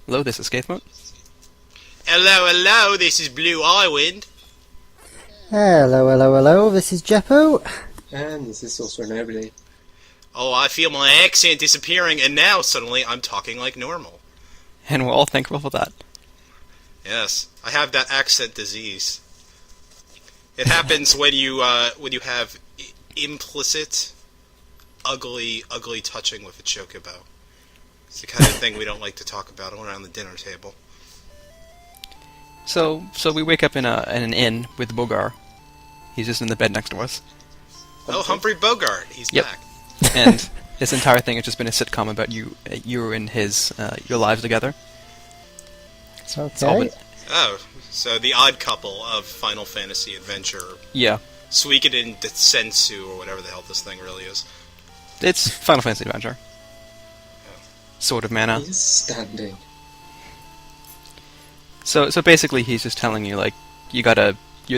Hello, this is Skatemote. Hello, this is Blue Island. Hello, this is Jeppo. And this is Sorcerer Nobody. Oh, I feel my accent disappearing, and now suddenly I'm talking like normal. And we're all thankful for that. Yes, I have that accent disease. It happens when you have implicit, ugly touching with a chocobo. It's the kind of thing we don't like to talk about around the dinner table. So we wake up in an inn with Bogar. He's just in the bed next to us. Oh, Humphrey Bogart, he's Yep. back. And this entire thing has just been a sitcom about you and his your lives together. It's all Okay. been- Oh, so the odd couple of Final Fantasy Adventure, yeah, Suikoden Densetsu, or whatever the hell this thing really is. it's Final Fantasy Adventure. Sword of Mana. He's standing. So basically, he's just telling you like you're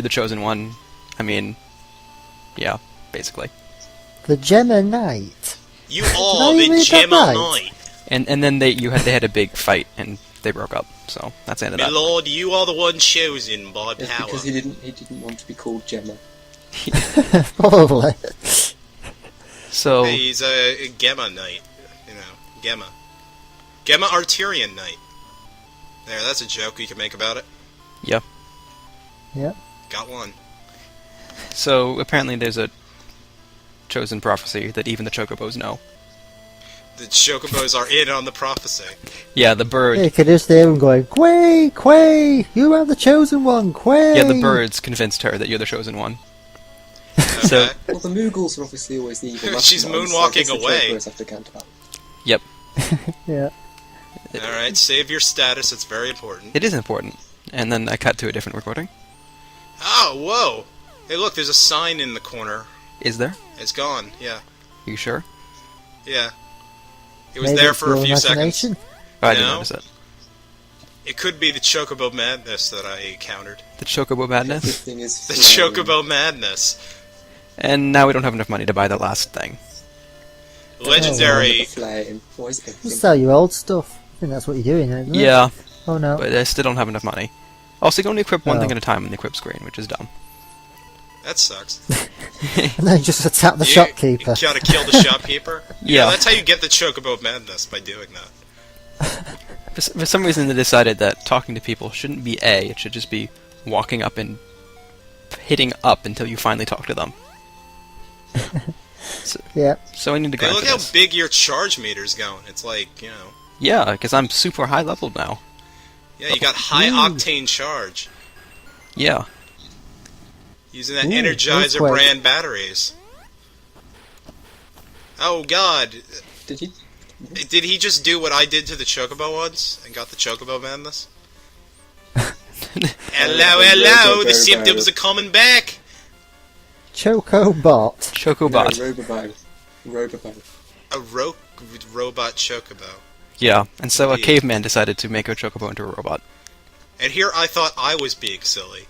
the chosen one. I mean, yeah, basically. The Gemma Knight. You I are the read that Gemma right? Knight. And then they had a big fight and they broke up. So that's the end of My that. lord, you are the one chosen by It's power. because he didn't want to be called Gemma. Probably. So Hey, he's a Gemma Knight. You know, Gemma. Gemma Arterian Knight. There, that's a joke you can make about it. yeah. Yep. Got one. So apparently there's a chosen prophecy that even the chocobos know. The chocobos are in on the prophecy. Yeah, the bird. Yeah, you could just hear him going, Quay, Quay, you are the chosen one, Quay. Yeah, the birds convinced her that you're the chosen one. Okay. So Well, the Moogles are obviously always the evil. She's masterminds, so I moonwalking guess the away. Chocoros have to counterbalance. yep, Yeah. Alright, save your status, it's very important. it is important. And then I cut to a different recording. Oh, whoa! Hey look, there's a sign in the corner. Is there? It's gone, yeah. You sure? Yeah. It was Maybe there it's for a your few seconds. imagination. Oh, I didn't No. notice it. It could be the Chocobo Madness that I encountered. The chocobo madness. Everything is The flowing. Chocobo Madness. And now we don't have enough money to buy the last thing. Legendary. Flame. Why is everything? Just sell your old stuff. I think that's what you're doing, isn't it? Yeah, Oh no. but I still don't have enough money. Also, you can only equip one Oh. thing at a time on the equip screen, which is dumb. That sucks. And then just attack the You shopkeeper. gotta kill the shopkeeper? Yeah. That's how you get the Chocobo Madness, by doing that. For some reason, they decided that talking to people shouldn't be A, it should just be walking up and hitting up until you finally talk to them. Yeah. So I need to Hey, grind look for how this. big your charge meter's going. It's like, you know... Yeah, because I'm super high leveled now. Yeah, you got high-octane charge. Yeah. Using that Ooh, Energizer earthquake. brand batteries. Oh god. Did you? Did he just do what I did to the Chocobo once? And got the Chocobo Madness? Hello, the symptoms are coming back! Chocobot. Chocobot. No, Robobo. A robot Chocobo. Yeah, and so a Indeed. caveman decided to make a chocobo into a robot. And here I thought I was being silly.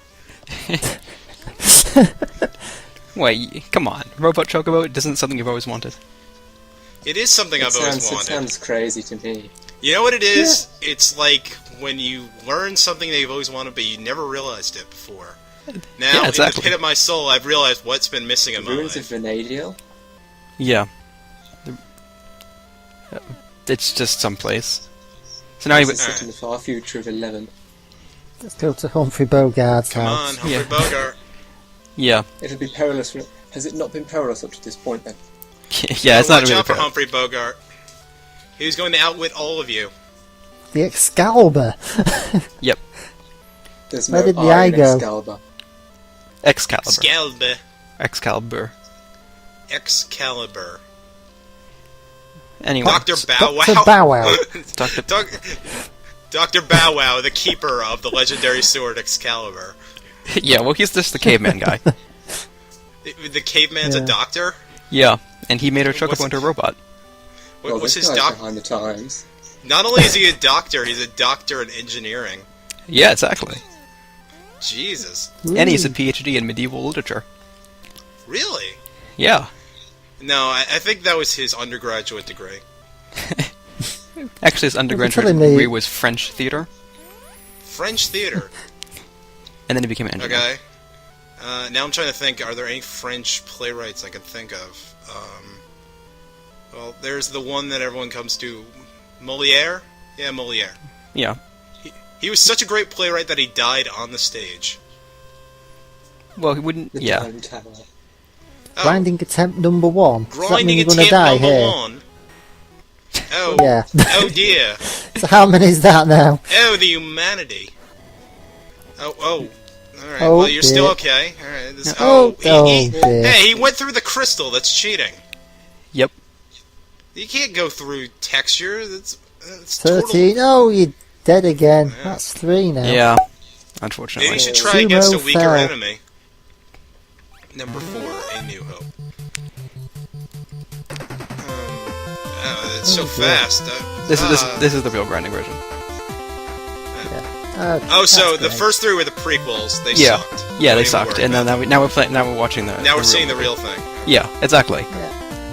Wait, come on. Robot chocobo isn't something you've always wanted. It is something I've always It wanted. sounds crazy to me. You know what it is? It's like when you learn something that you've always wanted, but you never realized it before. Now, Yeah, exactly. in the pit of my soul, I've realized what's been missing in The my ruins of life. Vanadiel? Yeah. It's just someplace. So now This you... is set in the far future of 11. Let's go to Humphrey Bogart's Come house. on, Humphrey Yeah. Bogart. Yeah. It'll be perilous. Has it not been perilous up to this point then? Yeah, it's not Watch really out for fair. Humphrey Bogart. He was going to outwit all of you. The Excalibur. Yep. There's Where no did the R eye in go? Excalibur. Excalibur. Excalibur. Excalibur. Excalibur. Anyway. Dr. Bow Wow. Dr. Bow Wow. Dr. Dr. Bow Wow, the keeper of the legendary sword Excalibur. Yeah, well, he's just the caveman guy. The caveman's a Yeah. doctor? Yeah, and he made a What's chocobo it- into a robot. What's this his guy's doc? behind the times. Not only is he a doctor, he's a doctor in engineering. Yeah, exactly. Jesus. And he's a PhD in medieval literature. Really? Yeah. No, I think that was his undergraduate degree. Actually, his undergraduate telling me- degree was French theater, French theater. and then he became an engineer. Okay. Now I'm trying to think, are there any French playwrights I can think of? Well, there's the one that everyone comes to, Molière? Yeah, Molière. Yeah. He was such a great playwright that he died on the stage. Well, he wouldn't. The Yeah. Time Tower. Oh, Grinding attempt number 1. Does that mean grinding you're a gonna tip die number here? 1. Oh, Yeah. oh dear. So how many is that now? Oh, the humanity. Oh. Alright, Oh, well, you're still dear. okay. Alright. Oh, he, dear. hey, he went through the crystal. That's cheating. Yep. You can't go through texture. That's 13. Oh, you're dead again. That's 3 now. Yeah. Maybe Unfortunately. you should try Sumo against a weaker fell. enemy. Number 4, A New Hope. Oh, it's so fast. This is the real grinding version. Oh, so that's the great. first 3 were the prequels. They Yeah. sucked. Yeah, they Don't even sucked, worry and then about now we're watching the. it. Now we're real seeing the version. real thing. Yeah, exactly.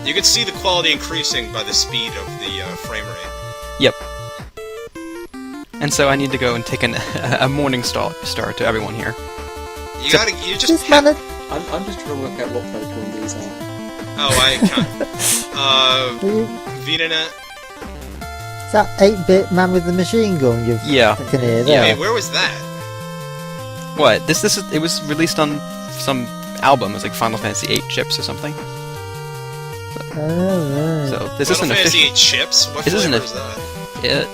You can see the quality increasing by the speed of the frame rate. Yep. And so I need to go and take a morning star to everyone here. You So- gotta, you just This have... man, I'm just trying to work out what Pokemon these are. Oh, I can't. VINANet. is that 8-bit man with the machine gun you've Yeah. I can hear Hey, there? where was that? What? It was released on some album. It was like Final Fantasy VIII chips or something. Oh, right. So this Final isn't Fantasy official. 8 chips? What This isn't flavor a- is that?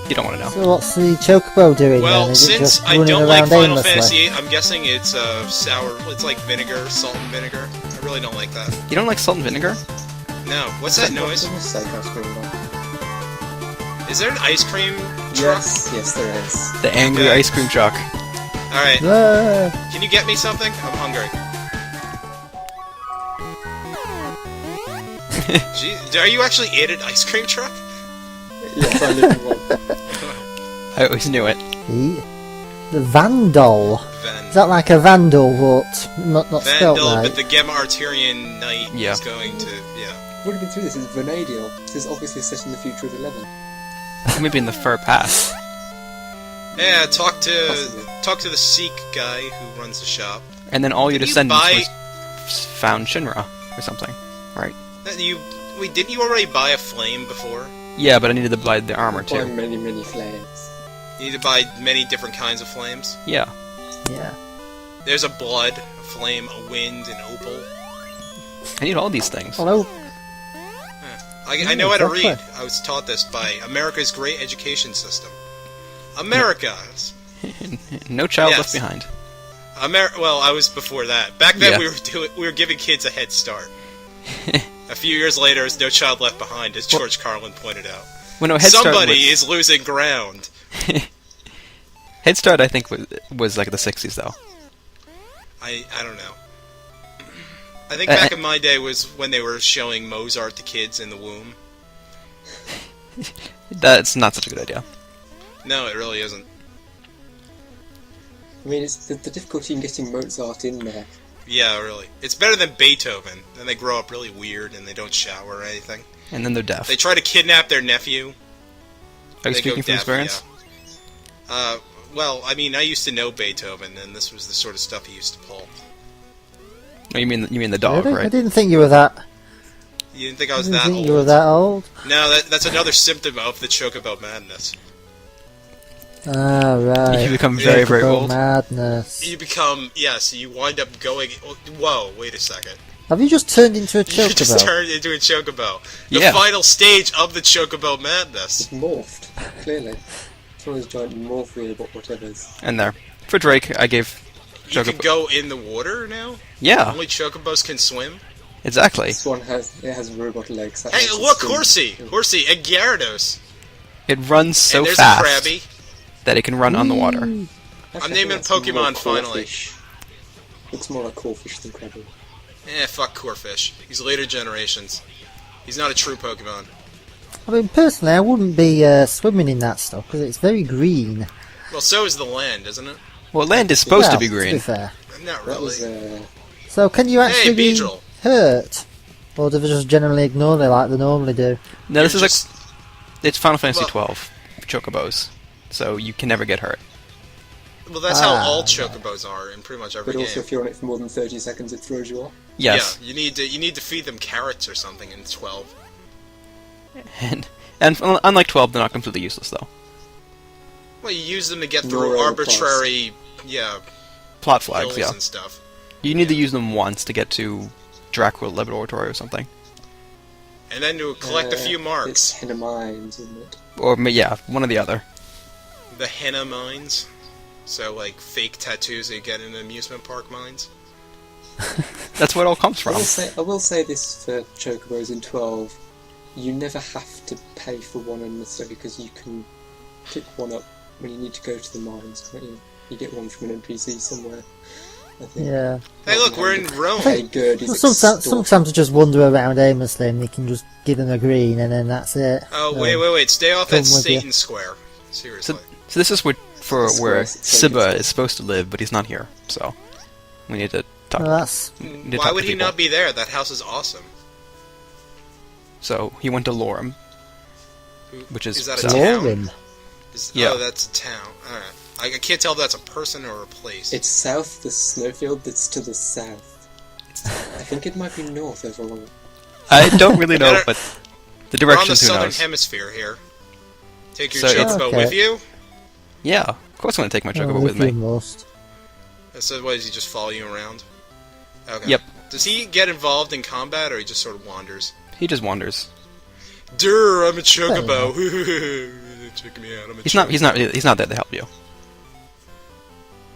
You don't want to know. So what's the Chocobo doing Well, then? Is it since just I running don't like around Final aimlessly? Fantasy 8, I'm guessing it's sour. It's like vinegar, salt and vinegar. I really don't like that. You don't like salt and vinegar? No. What's that noise? What's the steakhouse cream on? Is there an ice cream truck? Yes, there is. The angry Okay. ice cream truck. Alright. Ah, Can you get me something? I'm hungry. Gee, are you actually in an ice cream truck? Yes, I live in one. I always knew it. the Vandal. Is that like a Vandal, but not spelled Vandal, right? but the Gemma Arterian Knight Yeah. is going to... Yeah. We've been through this. It's Vanadial. This is obviously set in the future of 11. Maybe in the fur past. Yeah, talk to Possibly. the Sikh guy who runs the shop. And then all your Did you descendants buy- found Shinra or something, right? Wait, didn't you already buy a flame before? Yeah, but I needed to buy the armor By too. many, many flames. You need to buy many different kinds of flames. Yeah. Yeah. There's a blood, a flame, a wind, an opal. I need all these things. Hello. I know how to exactly. read. I was taught this by America's great education system. America! No child Yes. left behind. Well, I was before that. Back then Yeah. we were giving kids a head start. A few years later, it's No Child Left Behind, as George Carlin pointed out. Well, no, Head Start Somebody was, is losing ground. Head Start, I think, was like the 60s, though. I don't know. I think back in my day was when they were showing Mozart to kids in the womb. That's not such a good idea. No, it really isn't. I mean, it's the difficulty in getting Mozart in there. Yeah, really. It's better than Beethoven. Then they grow up really weird and they don't shower or anything. And then they're deaf. They try to kidnap their nephew. Are you They go speaking from deaf, experience? yeah. Well, I mean, I used to know Beethoven, and this was the sort of stuff he used to pull. Oh, you mean the dog, Really? I right? didn't think you were that. You didn't think I was didn't that think old? you were that old. No, that's another symptom of the Chocobo madness. Ah, right. You become very, very Chocobo old. Madness. You become, yes, you wind up going... Whoa, wait a second. Have you just turned into a You just Chocobo? turned into a Chocobo. The Yeah. final stage of the Chocobo madness. It's morphed, clearly. It's one of those giant morph robot whatevers. And there. For Drake, I gave You can Chocobo. go in the water now? Yeah, Only Chocobos can swim? exactly. This one has robot legs. That Hey, makes it look, swim. Horsey! Horsey, a Gyarados. It runs so and there's fast a Krabby. that it can run on the water. Actually, I'm I think naming that's more Pokemon finally. Corfish. Looks more like Corfish than Krabby. Fuck Corfish. He's later generations. He's not a true Pokemon. I mean, personally, I wouldn't be swimming in that stuff because it's very green. Well, so is the land, isn't it? Well, land is supposed Well, to be green. fair. Not That was, really. So, can you actually be Beedrill. hurt? Or do they just generally ignore it like they normally do? No, this is Just- It's Final Fantasy Well- 12 Chocobos, so you can never get hurt. Well, that's how all chocobos are in pretty much every But also, game. if you're on it for more than 30 seconds, it throws you off. Yes, Yeah, you need to feed them carrots or something in 12. and unlike 12, they're not completely useless though. Well, you use them to get Nor through overpriced. arbitrary, Plot flags, hills yeah. and stuff. You need to use them once to get to Dracula Laboratory or something. And then to collect a few It's marks. henna mines, isn't it? Or, yeah, one or the other. The henna mines. So, like, fake tattoos that you get in amusement park mines. That's where it all comes I from. will say this for Chocobos in 12. You never have to pay for one unnecessarily, because you can pick one up when you need to go to the mines, can't you? You get one from an NPC somewhere, I think. Yeah. Hey, look, we're in Rome. Hey, good. Well, sometimes I just wander around aimlessly and you can just give them a green and then that's it. Oh, wait. Stay off that Come with you. Satan Square. Seriously. So this is where Square, Sibba is supposed to live, but he's not here, so we need to talk. Well, that's... Why would he not be there? That house is awesome. So he went to Lorem, which is Is that a south. town? Lorem. Yeah. Oh, that's a town. Alright. I can't tell if that's a person or a place. It's south, the snowfield that's to the south. I think it might be north overall. I don't really know, but the We're on the directions, who southern knows? hemisphere here. Take your So it's- chocobo Okay. with you? Yeah, of course I'm gonna take my Chocobo with you me. must. So what, does he just follow you around? Okay. Yep. Does he get involved in combat, or he just sort of wanders? He just wanders. Durr, I'm a chocobo. Check me out, I'm a He's not there to help you.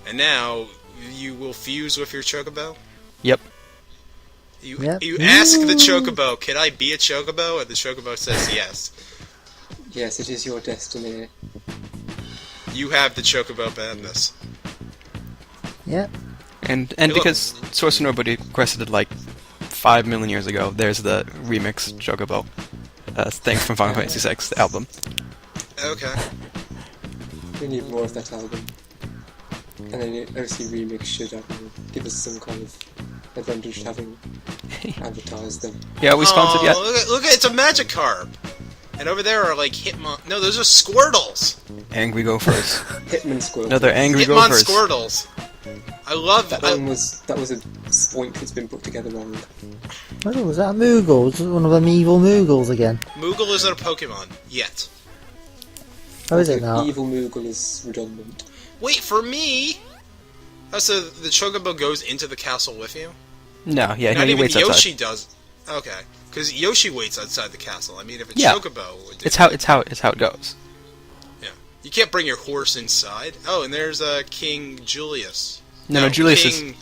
And now, you will fuse with your chocobo? Yep. Yep. You ask the chocobo, can I be a chocobo? And the chocobo says yes. Yes, it is your destiny. You have the chocobo madness. Yep. And Hey, look. because Source Nobody requested it like 5 million years ago, there's the remix Chocobo thing from Final Fantasy VI, the album. Okay. We need more of that album. And then the OC remix should give us some kind of advantage having advertised them. Yeah, are we sponsored yet? Look at it's a Magikarp! And over there are like Hitmon. No, those are Squirtles! Angry Gophers. Hitman Squirrel. Another Angry Hitmon Gophers. Squirtles! I love That one was a spoink that's been put together wrong. Oh, was that a Moogle? Was it one of them evil Moogles again? Moogle isn't a Pokemon. Yet. Oh, is it now? Evil Moogle is redundant. Wait, for me? Oh, so the Chocobo goes into the castle with you? No, yeah, Not he even waits Yoshi outside. does. Okay. Because Yoshi waits outside the castle. I mean, if a Yeah. Chocobo would do It's how it goes. Yeah. You can't bring your horse inside. Oh, and there's King Julius. No, Julius is.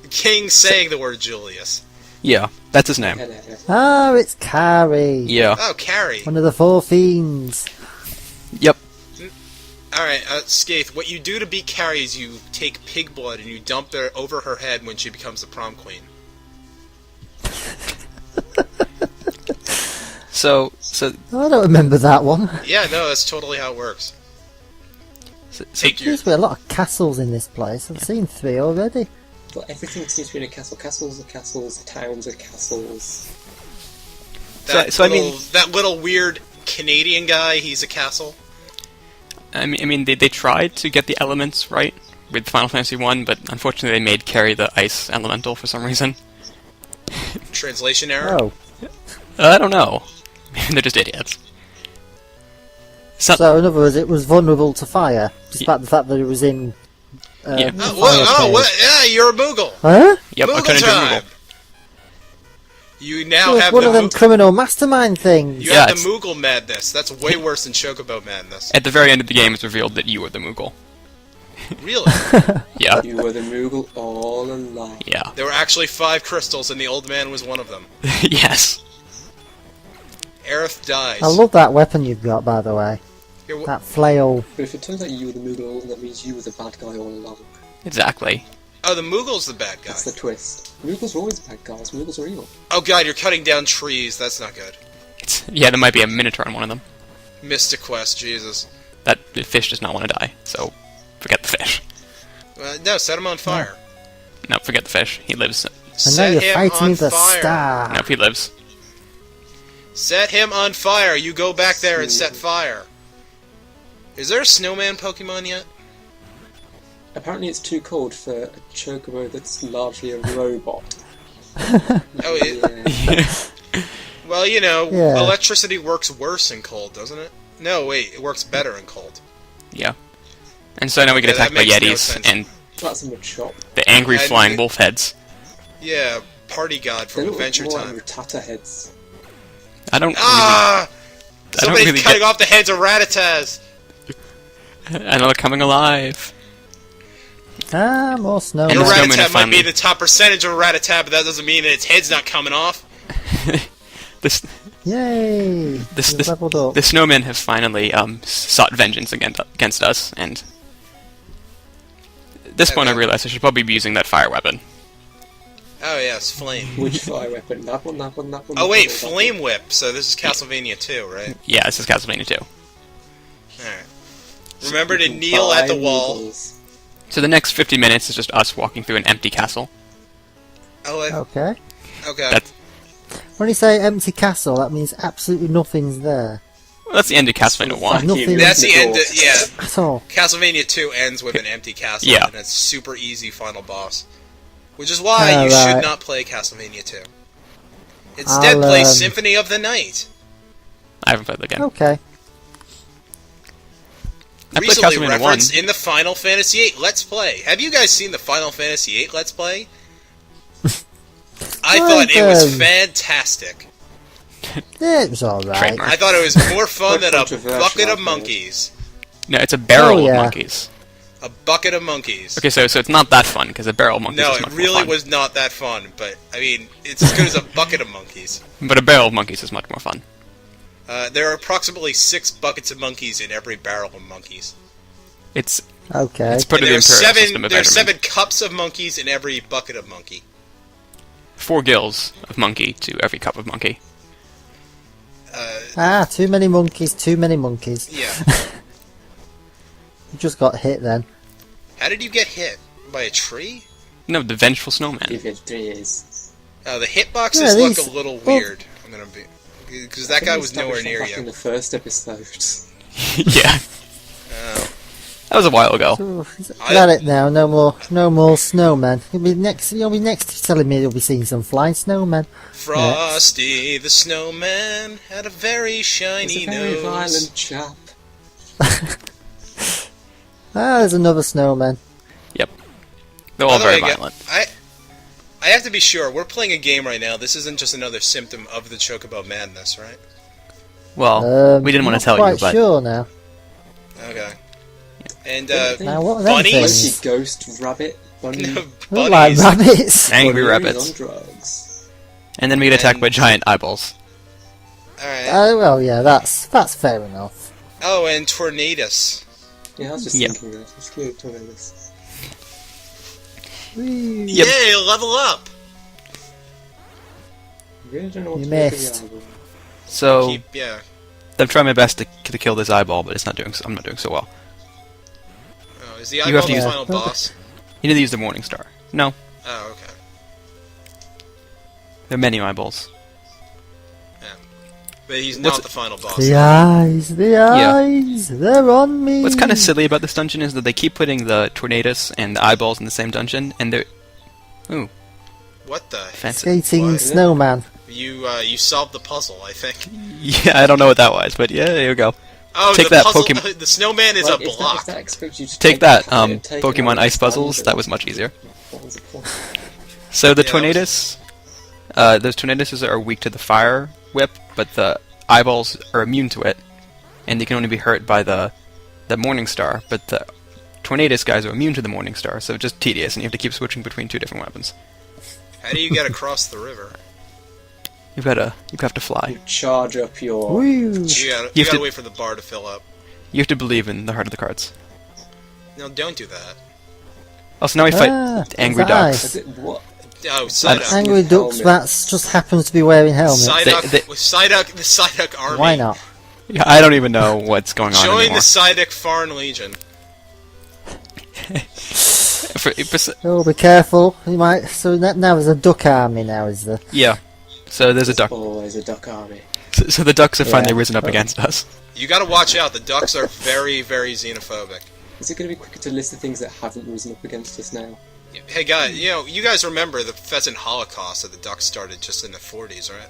King saying the word Julius. Yeah, that's his name. Hello. Oh, it's Carrie. Yeah. Oh, Carrie. One of the four fiends. Yep. Alright, Skaith, what you do to beat Carrie is you take pig blood and you dump it over her head when she becomes the prom queen. So Oh, I don't remember that one. Yeah, no, that's totally how it works. Take your... There's been a lot of castles in this place. I've seen 3 already. Well, everything seems to be in a castle. Castles are castles, towns are castles. So I mean- that little weird Canadian guy, he's a castle. I mean, they tried to get the elements right with Final Fantasy 1, but unfortunately they made Carrie the ice elemental for some reason. Translation error? Oh. I don't know. They're just idiots. So, in other words, it was vulnerable to fire, despite the fact that it was in... Yeah. What? Yeah, you're a Moogle! Huh? Yep, I Moogle turned into a time! Moogle. You It now was have one the of them criminal mastermind things. You Yeah, have the it's- Moogle madness. That's way worse than Chocobo madness. At the very end of the game, it's revealed that you were the Moogle. Really? Yeah. You were the Moogle all along. Yeah. There were actually 5 crystals, and the old man was one of them. Yes. Aerith dies. I love that weapon you've got, by the way. Here, That flail. But if it turns out you were the Moogle, that means you were the bad guy all along. Exactly. Oh, the Moogle's the bad guy. That's the twist. Moogles are always bad guys. Moogles are evil. Oh god, you're cutting down trees. That's not good. Yeah, there might be a Minotaur on one of them. Mystic Quest, Jesus. That fish does not want to die, so forget the fish. No, set him on fire. No, forget the fish. He lives. And now Set you're him fighting on the fire. star. No, he lives. Set him on fire! You go back there and set fire! Is there a snowman Pokemon yet? Apparently it's too cold for a Chocobo that's largely a robot. Oh, Yeah. well, you know, Yeah. electricity works worse in cold, doesn't it? No, wait, it works better in cold. Yeah. And so now we get Yeah, that attacked by makes no Yetis sense. and That's a Machop. the angry And flying it- wolf heads. Yeah, party god They from look Adventure more Time. like Rattata heads. I don't Ah! I don't Somebody's really cutting get- off the heads of Rattatas! really... I know they're coming alive. Ah, more Your snowmen. the snowman Rattata might finally- be the top percentage of Rattata, but that doesn't mean that its head's not coming off. This Yay! This- We've this- leveled up. the snowmen have finally sought vengeance against us, and at this point I Okay. realized I should probably be using that fire weapon. Oh yes, flame. Which fire weapon? That one, that one, that one. Oh wait, that one. flame whip. So this is Castlevania 2, right? Yeah, this is Castlevania 2. Alright. Remember to You can kneel at the buy wall. noodles. So the next 50 minutes is just us walking through an empty castle. Oh, Okay. okay. That's When you say empty castle, that means absolutely nothing's there. well, that's the end of Castlevania 1. Nothing. That's the end. door. Yeah, At all. Castlevania 2 ends with an empty castle, Yeah. and it's super easy final boss. Which is why you Alright. should not play Castlevania 2. Instead, I'll, play Symphony of the Night. I haven't played the game. Okay. I played Recently Castlevania 1. referenced in the Final Fantasy VIII Let's Play. Have you guys seen the Final Fantasy VIII Let's Play? I thought it was fantastic. Yeah, it was alright. Trademark. I thought it was more fun than a Controversial, bucket I've of heard. monkeys. No, it's a barrel Oh, yeah. of monkeys. A bucket of monkeys. Okay, so it's not that fun, because a barrel of monkeys No, is it much more really fun. was not that fun, but, I mean, it's as good as a bucket of monkeys. But a barrel of monkeys is much more fun. There are approximately 6 buckets of monkeys in every barrel of monkeys. It's Okay. it's put And in the Imperial system of there are Enderman. 7 cups of monkeys in every bucket of monkey. 4 gills of monkey to every cup of monkey. Ah, too many monkeys, too many monkeys. Yeah. You just got hit then. How did you get hit? By a tree? No, the vengeful snowman. Give it 3 years. The hitboxes Yeah, look these- a little well- weird. I'm gonna be... Because that guy was nowhere near back in you. the first episode. Yeah, Oh. that was a while ago. Ooh, is that it now? No more snowmen. You'll be next to telling me you'll be seeing some flying snowmen. Frosty the Snowman had a very He's shiny a very nose. violent chap. Ah, there's another snowman. Yep. They're all By the very way, violent. I have to be sure, we're playing a game right now. This isn't just another symptom of the Chocobo madness, right? Well, we didn't want not to tell you, quite but sure now. Okay. And, Now what are them bunnies? things? Lucky ghost rabbit bunny. Look like bunnies. rabbits. angry bunny rabbits. on drugs. And then we get attacked And- by giant eyeballs. Alright. Well, yeah, that's fair enough. Oh, and Tornadus. Yeah, I was just Yep. thinking that. It's cute tornadoes. Whee. Yep. Yay, level up! Really don't know what You to make of missed. the album. So Yeah. I'm trying my best to kill this eyeball, but I'm not doing so well. Oh, is the have eyeball to the use- final boss? You need to use the Morning Star. No, Oh, okay. there are many eyeballs. But he's What's not it- the final boss. The eyes, they're on me. What's kind of silly about this dungeon is that they keep putting the Tornadus and the eyeballs in the same dungeon, and they're... Ooh, What the? fancy. Skating What? snowman. You solved the puzzle, I think. Yeah, I don't know what that was, but yeah, there you go. Oh, Take the that, puzzle. Pokemon- The snowman is Like, a if block. that expects you to Take that, the packet and take it Pokemon out Ice of Puzzles, standard, that was much easier. what was the point? So the Yeah, that Tornadus, those Tornaduses are weak to the fire whip, but the eyeballs are immune to it, and they can only be hurt by the Morning Star, but the Tornadus guys are immune to the Morning Star, so it's just tedious, and you have to keep switching between 2 different weapons. How do you get across the river? You have to fly. Charge up your... Woo. You You gotta have to- wait for the bar to fill up. You have to believe in the heart of the cards. No, don't do that. Also, now we Ah, fight angry there's eyes. ducks. Is it what? Oh, Psyduck. Angry ducks, Helmet. that just happens to be wearing helmets. Psyduck, They- with Psyduck, the Psyduck army. Why not? Yeah, I don't even know what's going on Join anymore. the Psyduck Foreign Legion. Oh, be careful. You might. So now there's a duck army. Now is there? Yeah. So there's a duck. Always a duck army. So the ducks have finally Yeah. risen up against us. You gotta watch out. The ducks are very, very xenophobic. Is it going to be quicker to list the things that haven't risen up against us now? Hey, guys, you guys remember the pheasant holocaust that the ducks started just in the 40s, right?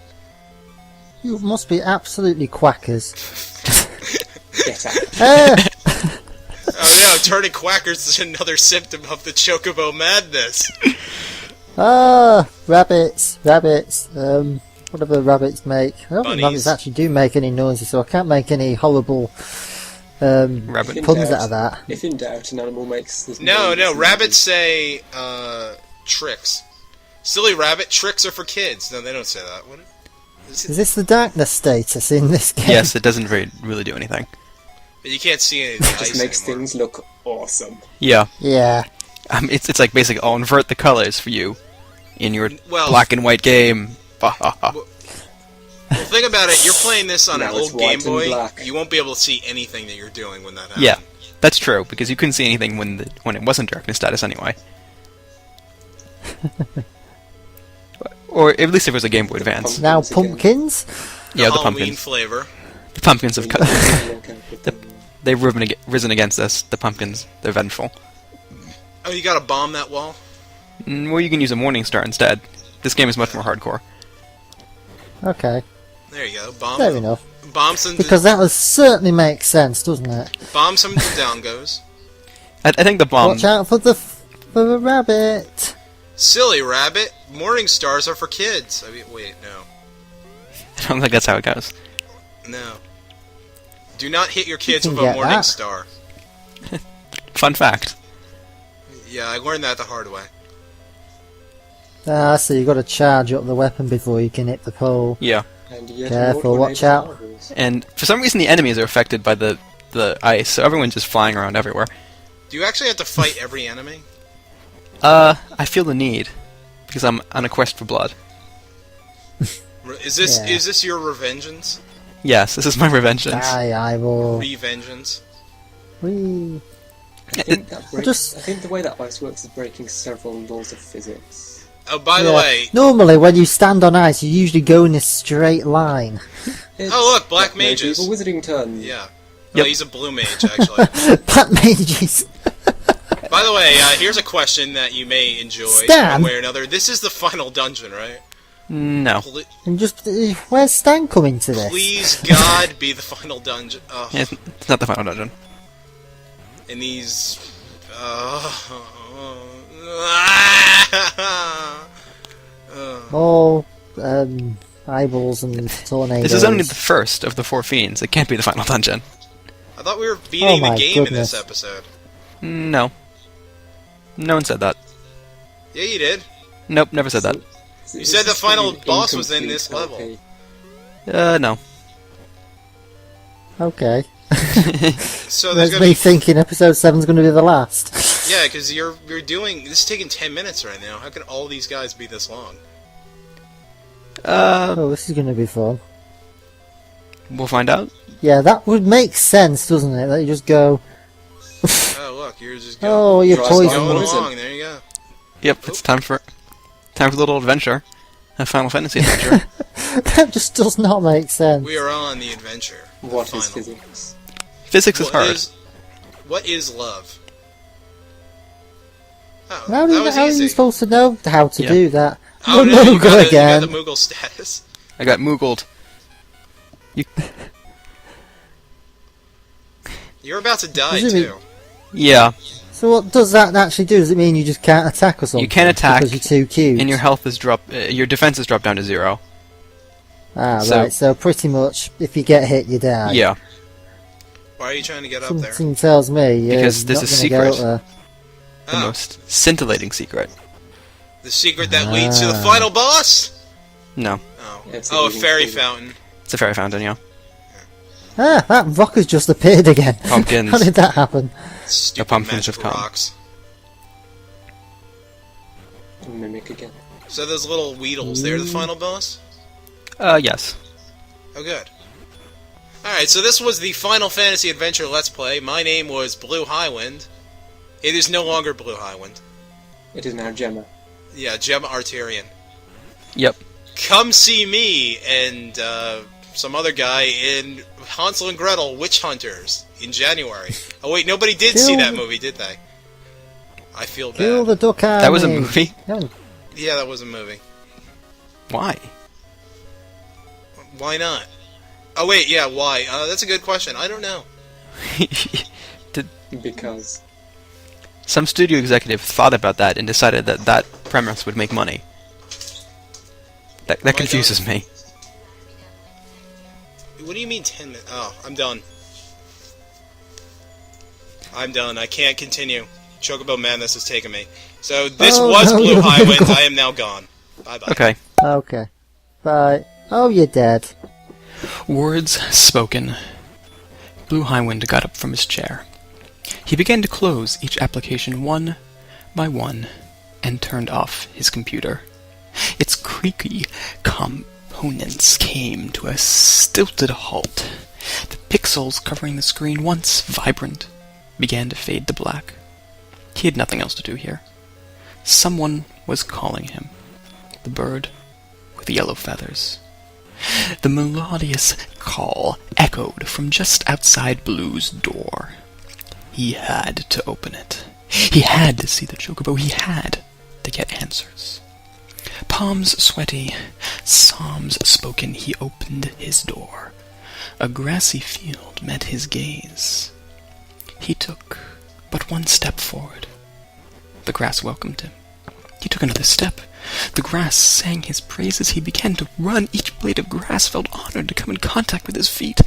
You must be absolutely quackers. Get out. Ah! Oh no, turning quackers is another symptom of the Chocobo madness. Ah, rabbits. Whatever rabbits make. I don't think Bunnies. rabbits actually do make any noises, so I can't make any horrible Rabbit. puns out of that. If in doubt, an animal makes... this No, noise. rabbits say, tricks. Silly rabbit, tricks are for kids. No, they don't say that. What? Is this the darkness status in this game? Yes, it doesn't really do anything. But you can't see any of the It ice just makes anymore. things look awesome. Yeah. Yeah. It's like basically, I'll invert the colors for you in your Well- black and white game. Well, think about it. You're playing this on an Now it's old Game white and Boy. black. You won't be able to see anything that you're doing when that happens. Yeah, that's true, because you couldn't see anything when it wasn't darkness status anyway. Or at least if it was a Game Boy Advance. Now Pumpkins again. pumpkins? The Yeah, the Halloween pumpkins. flavor. The pumpkins have cut. The... They've risen against us. The pumpkins. They're vengeful. Oh, you gotta bomb that wall? Well, you can use a Morning Star instead. This game is much more hardcore. Okay, There you go. Bomb. fair enough. Bomb some. Because that would certainly make sense, doesn't it? Bomb some dongos. I think the bomb. Watch out for the rabbit. Silly rabbit. Morning stars are for kids. I mean, wait, no, I don't think that's how it goes. no. Do not hit your kids You with can a get morning that. star. Fun fact. Yeah, I learned that the hard way. Ah, so you've got to charge up the weapon before you can hit the pole. Yeah. And yet Careful, more watch tornado out. marvels. And for some reason, the enemies are affected by the ice, so everyone's just flying around everywhere. Do you actually have to fight every enemy? I feel the need because I'm on a quest for blood. Is this Yeah. is this your revengeance? Yes, this is my revengeance. I will. Revengeance. Whee. I think that breaks, just- I think the way that ice works is breaking several laws of physics. Oh, by the Yeah. way. Normally, when you stand on ice, you usually go in a straight line. It's Oh, look, black mages. medieval wizarding turn. Yeah. Yep. Oh, he's a blue mage, actually. Black mages. By the way, here's a question that you may enjoy Stan? one way or another. This is the final dungeon, right? No. And just where's Stan coming to this? Please, God, be the final dungeon. Oh, It's not the final dungeon. and these. All eyeballs and tornadoes. This is only the first of the 4 fiends. It can't be the final dungeon. I thought we were beating the my game in goodness. this episode. No. No one said that. Yeah, you did. Nope, never said that. You said the final boss was in this level. No. Okay. So there's There's gonna me be. thinking episode 7's going to be the last. Yeah, because you're doing. This is taking 10 minutes right now. How can all these guys be this long? Oh, this is going to be fun. We'll find out. Yeah, that would make sense, doesn't it? That you just go, Oh, look, you're just going, oh, you're Draws poisoned. going poison. along. There you go. Yep, it's time for a little adventure. A Final Fantasy adventure. That just does not make sense. We are on the adventure. The What is final. physics? Physics is hard. What is love? Oh, How, that was how are easy. you supposed to know how to Yeah. do that? Oh, Oh, no, you Moogle got again. the Moogle status. I got Moogled. You're about to die, Does it mean- too. Yeah, So what does that actually do? Does it mean you just can't attack or something? you can attack, because you're too cute. and your health is your defense is dropped down to 0. Ah, so- right. So pretty much, if you get hit, you die. Yeah, Why are you trying to get up there? Something tells me you're Because this not is gonna get up secret. there. the Oh, most scintillating secret. the secret that leads to the Ah. final boss? No, Oh, It's oh, a a fairy thing. fountain. it's a fairy fountain. Yeah, Ah, that rock has just appeared again. Pumpkins. How did that happen? Stupid pumpkins magic have come. rocks. Mimic again. So those little Weedles, they're the final boss? yes. Oh, good. Alright, so this was the Final Fantasy Adventure Let's Play. My name was Blue Highwind. It is no longer Blue Highwind. It is now Gemma. Yeah, Gemma Arterian. Yep. Come see me and some other guy in Hansel and Gretel Witch Hunters in January. Oh wait, nobody did see that movie, did they? I feel Kill bad. the duck army. That was a movie? Yeah, that was a movie. Why? Why not? Oh wait, yeah, why? That's a good question. I don't know. Because Some studio executive thought about that and decided that that premise would make money. That My confuses me. What do you mean 10 minutes? Oh, I'm done. I'm done. I can't continue. Chocobo Madness has taken me. So this was no, Blue you're Highwind. gone. I am now gone. Bye-bye. Okay. Okay. Bye. Oh, you're dead. Words spoken. Blue Highwind got up from his chair. He began to close each application one by one and turned off his computer. Its creaky components came to a stilted halt. The pixels covering the screen, once vibrant, began to fade to black. He had nothing else to do here. Someone was calling him. The bird with the yellow feathers. The melodious call echoed from just outside Blue's door. He had to open it. He had to see the Chocobo. He had to get answers. Palms sweaty, psalms spoken, he opened his door. A grassy field met his gaze. He took but one step forward. The grass welcomed him. He took another step. The grass sang his praises. He began to run. Each blade of grass felt honored to come in contact with his feet.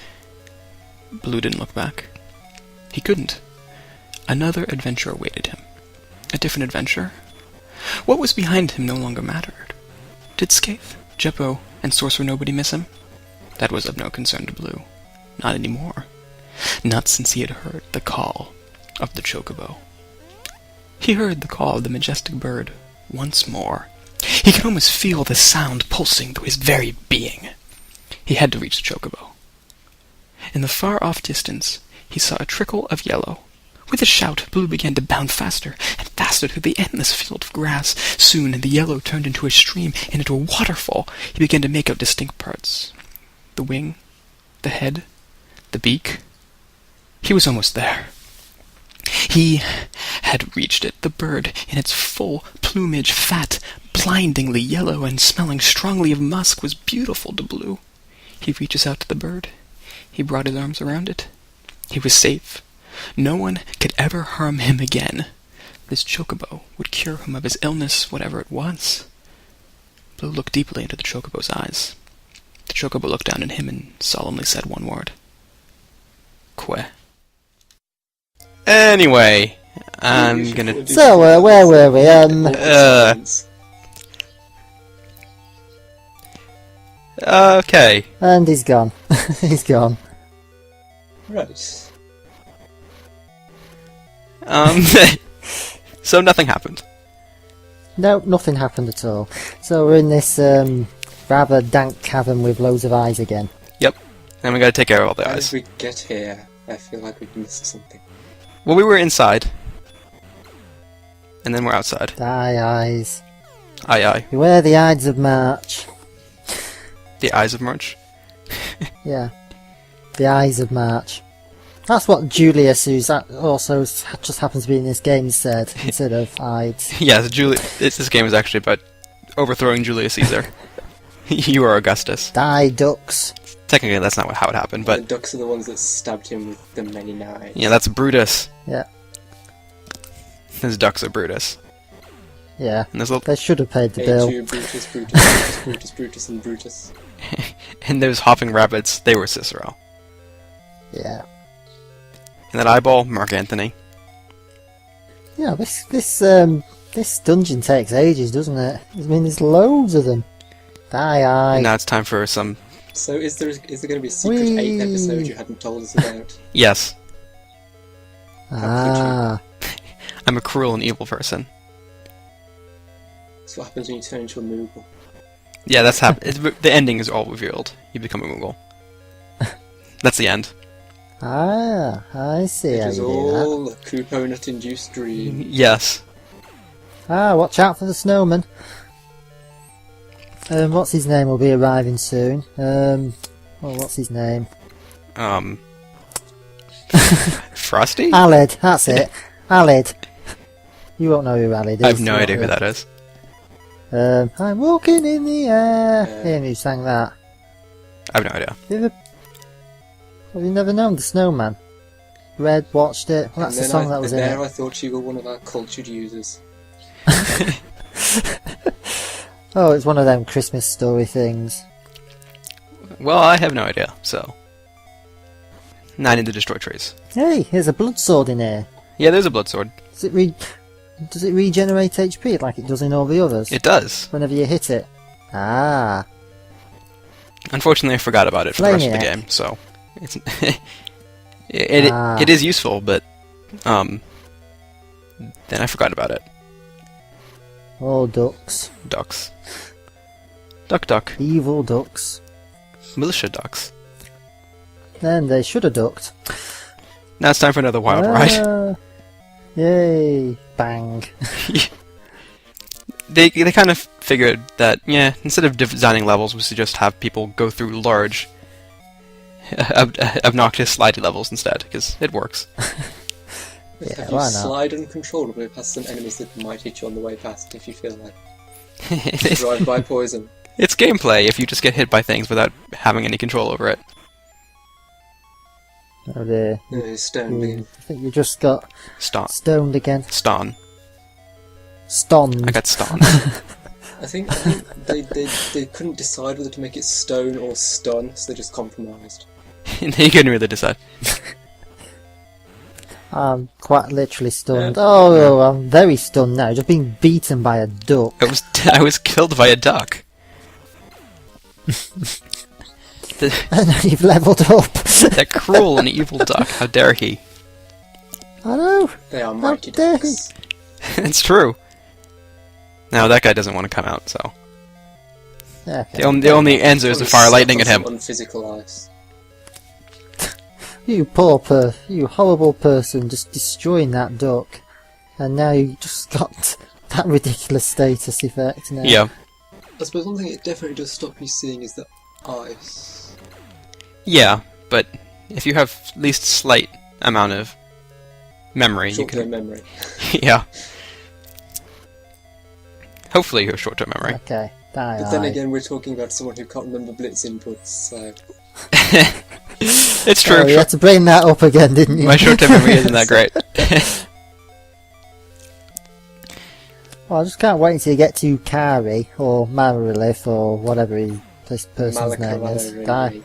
Blue didn't look back. He couldn't. Another adventure awaited him. A different adventure. What was behind him no longer mattered. Did Skaith, Jeppo, and Sorcerer Nobody miss him? That was of no concern to Blue. Not anymore. Not since he had heard the call of the Chocobo. He heard the call of the majestic bird once more. He could almost feel the sound pulsing through his very being. He had to reach the Chocobo. In the far-off distance, he saw a trickle of yellow. With a shout, Blue began to bound faster and faster through the endless field of grass. Soon, the yellow turned into a stream and into a waterfall. He began to make out distinct parts. The wing, the head, the beak. He was almost there. He had reached it. The bird, in its full plumage, fat, blindingly yellow, and smelling strongly of musk, was beautiful to Blue. He reaches out to the bird. He brought his arms around it. He was safe. No one could ever harm him again. This Chocobo would cure him of his illness, whatever it was. Blue looked deeply into the Chocobo's eyes. The Chocobo looked down at him and solemnly said one word. Que. Anyway, I'm gonna... So, where were we? Okay. And he's gone. He's gone. right. So nothing happened. No, nothing happened at all. So we're in this rather dank cavern with loads of eyes again. Yep. And we gotta take care of all the As eyes. we get here, I feel like we've missed something. Well, we were inside. And then we're outside. Die eyes. Aye aye. Beware the Ides of March. The eyes of March. Yeah. The Eyes of March. That's what Julius, who's also just happens to be in this game, said, instead of Ides. Yes, this game is actually about overthrowing Julius Caesar. You are Augustus. Die ducks. Technically, that's not how it happened, but... The ducks are the ones that stabbed him with the many knives. Yeah, that's Brutus. Yeah. His ducks are Brutus. Yeah. And there's little... They should have paid the bill. A2, Brutus, Brutus, Brutus, Brutus, Brutus, and Brutus. And those hopping rabbits, they were Cicero. Yeah. And that eyeball, Mark Antony. Yeah, this dungeon takes ages, doesn't it? I mean, there's loads of them. Die eye. And now it's time for some... So is there going to be a secret Whee! 8th episode you hadn't told us about? Yes. Ah. I'm a cruel and evil person. That's what happens when you turn into a Moogle. Yeah, that's the ending is all revealed. You become a Moogle. That's the end. Ah, I see It how was you do all a Couponut-induced dream. Yes. that. Ah, watch out for the snowman. What's his name will be arriving soon. Oh, what's his name? Frosty? Aled, that's it. Aled. You won't know who Aled is. I have no will idea who you? that is. I'm walking in the air. Hear me sang that. I have no idea. Have you never known the Snowman? Read, watched it. Well, that's the song that was in there it. I thought you were one of our cultured users. Oh, it's one of them Christmas story things. Well, I have no idea, so... Not into destroy trees. Hey, here's a blood sword in here. Yeah, there's a blood sword. Does it regenerate HP like it does in all the others? It does. Whenever you hit it. Ah. Unfortunately, I forgot about it for the rest of the Flaniac. game, so... It's it is useful, but... Then I forgot about it. Oh, ducks. Ducks. Duck. Evil ducks. Militia ducks. Then they should have ducked. Now it's time for another wild ride. Yay. Bang. They kind of figured that, yeah, instead of designing levels, we should just have people go through large, obnoxious slidey levels instead, because it works. Yeah, Have you why not? slide uncontrollably past some enemies that might hit you on the way past if you feel like drive by poison? It's gameplay if you just get hit by things without having any control over it. Oh dear. Stoned I again. think you just got stoned again. Stoned. Stoned. I got stoned. I think they couldn't decide whether to make it stone or stun, so they just compromised. They couldn't really decide. I'm quite literally stunned. Oh, I'm very stunned now. Just being beaten by a duck. I was killed by a duck. And now you've levelled up. That cruel and evil duck. How dare he? I know. They are How mighty dare ducks. It's true. Now that guy doesn't want to come out, so Okay. the only answer is to fire lightning at him. On physical ice. You you horrible person, just destroying that duck, and now you just got that ridiculous status effect now. Yeah. I suppose one thing it definitely does stop you seeing is the ice. Yeah, but if you have at least slight amount of memory, you Short-term can. memory. Yeah. Hopefully you have short-term memory. Okay. Die. But then again, we're talking about someone who can't remember blitz inputs, so... It's true. Oh, you had to bring that up again, didn't you? My short-term memory isn't that great. Well, I just can't wait until you get to Kari, or Marilith, or whatever this person's name is. Die.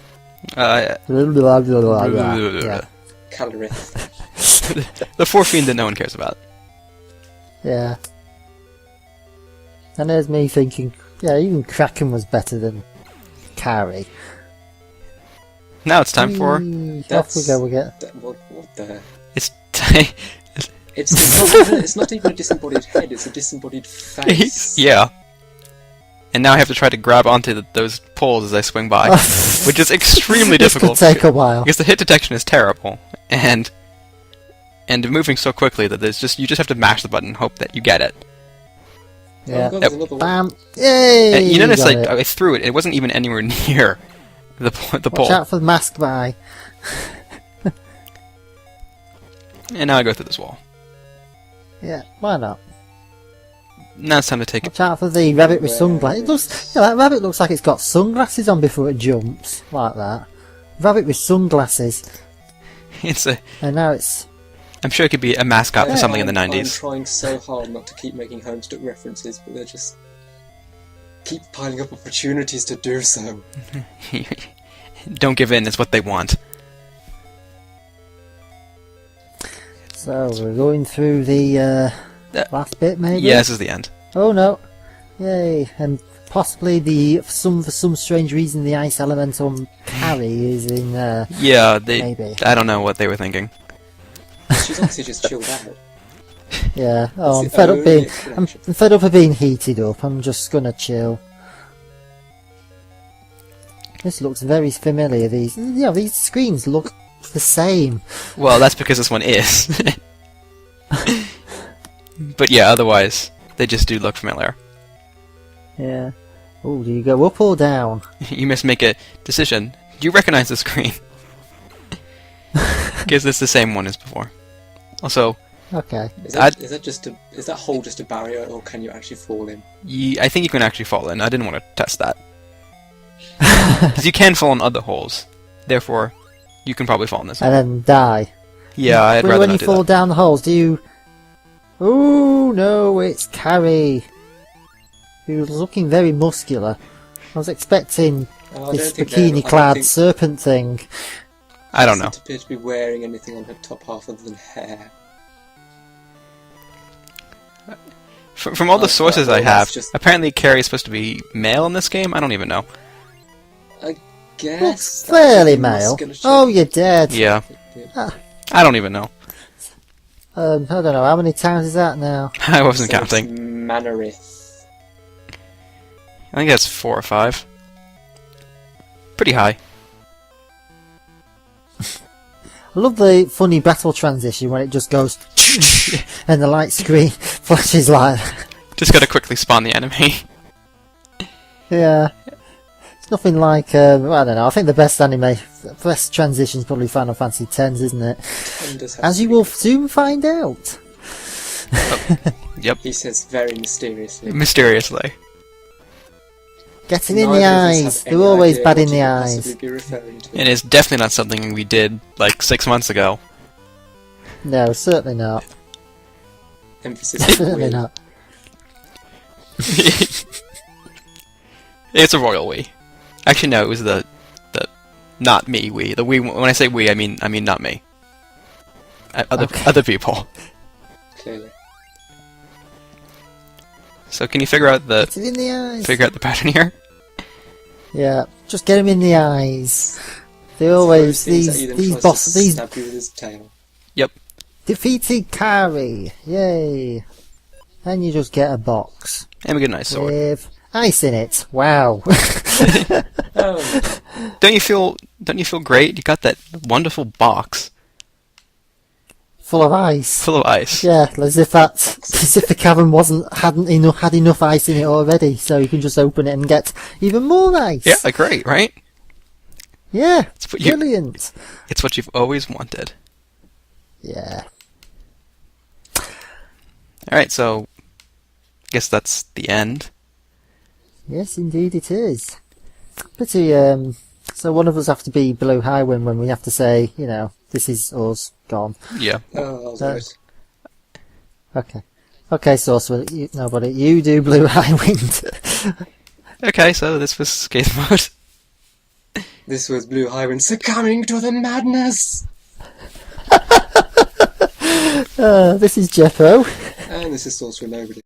Yeah. Calorith. The four fiend that no one cares about. Yeah. And there's me thinking, yeah, even Kraken was better than Kari. Now it's time for Off we go again. What the... it's It's not even a disembodied head, it's a disembodied face. yeah. And now I have to try to grab onto those poles as I swing by, which is extremely This difficult. could take a while. Because the hit detection is terrible, and moving so quickly that you just have to mash the button and hope that you get it. Yeah. Oh, God, there's another one. Bam! Yay! And you notice, got like, it. I threw it, it wasn't even anywhere near the Watch pole. out for the mask guy. And now I go through this wall. Yeah, why not? Now it's time to take it. Watch out for the rabbit with sunglasses. It looks, that rabbit looks like it's got sunglasses on before it jumps, like that. Rabbit with sunglasses, and now it's... I'm sure it could be a mascot for something in the I'm 90s. trying so hard not to keep making Homestuck references, but they're just... keep piling up opportunities to do so. Don't give in, it's what they want. So, we're going through the last bit, maybe? Yeah, this is the end. Oh no. Yay. And possibly for some strange reason the ice elemental Carrie is in Yeah, maybe. I don't know what they were thinking. She's obviously just chilled out. Yeah. Oh, I'm It's the fed up only being explanation. I'm fed up of being heated up. I'm just gonna chill. This looks very familiar. These screens look the same. Well, that's because this one is. But yeah, otherwise, they just do look familiar. Yeah. Oh, do you go up or down? You must make a decision Do you recognize the screen? Because it's the same one as before. Also, Okay. Is that hole just a barrier, or can you actually fall in? I think you can actually fall in. I didn't want to test that. Because you can fall in other holes. Therefore, you can probably fall in this And one. then die. Yeah, I'd rather When not you do fall that. down the holes, do you... Oh no, it's Carrie. Who's looking very muscular. I was expecting Oh, I this don't think bikini-clad serpent thing. I don't know. Doesn't appear to be wearing anything on her top half other than hair. From all the sources I well, have, that's just- apparently Carrie is supposed to be male in this game. I don't even know. I guess. Looks that's fairly the male. musculature. Oh, you're dead. Yeah, Ah, I don't even know. I don't know, how many times is that now? I wasn't So it's counting. Mannerith. I think that's 4 or 5. Pretty high. I love the funny battle transition when it just goes and the light screen flashes like that. Just gotta quickly spawn the enemy. Yeah. It's nothing like, I don't know, I think the best transition is probably Final Fantasy X, isn't it? As you will soon find out. Yep. He says very mysteriously. Mysteriously. Getting in Neither the of us have eyes. any They're always idea bad what in the he could eyes. possibly be referring to. And it's definitely not something we did like 6 months ago. No, certainly not. Emphasis on Certainly we. not. It's a royal we. Actually, no, it was the not me we. The we. When I say we, I mean not me. Other people. Clearly. So can you figure out the Get it in the eyes. pattern here? Yeah, just get him in the eyes. They always these bosses these Stab you with his tail. defeated Kari. Yay! And you just get a box And we get a nice sword. with ice in it. Wow. Oh, Don't you feel great? You got that wonderful box Full of ice. full of ice. Yeah, as if the cavern had enough ice in it already, so you can just open it and get even more ice. Yeah, great, right? Yeah, It's what you- brilliant. It's what you've always wanted. Yeah. Alright, so I guess that's the end. Yes, indeed it is. Pretty, so one of us have to be below Highwind when we have to say, this is us, gone. Yeah. oh, I was right. Okay. Okay, Sorcerer, nobody, you do Blue Highwind. Okay, so this was Scathe Mode. This was Blue Highwind succumbing to the madness! This is Jeffo. And this is Sorcerer Nobody.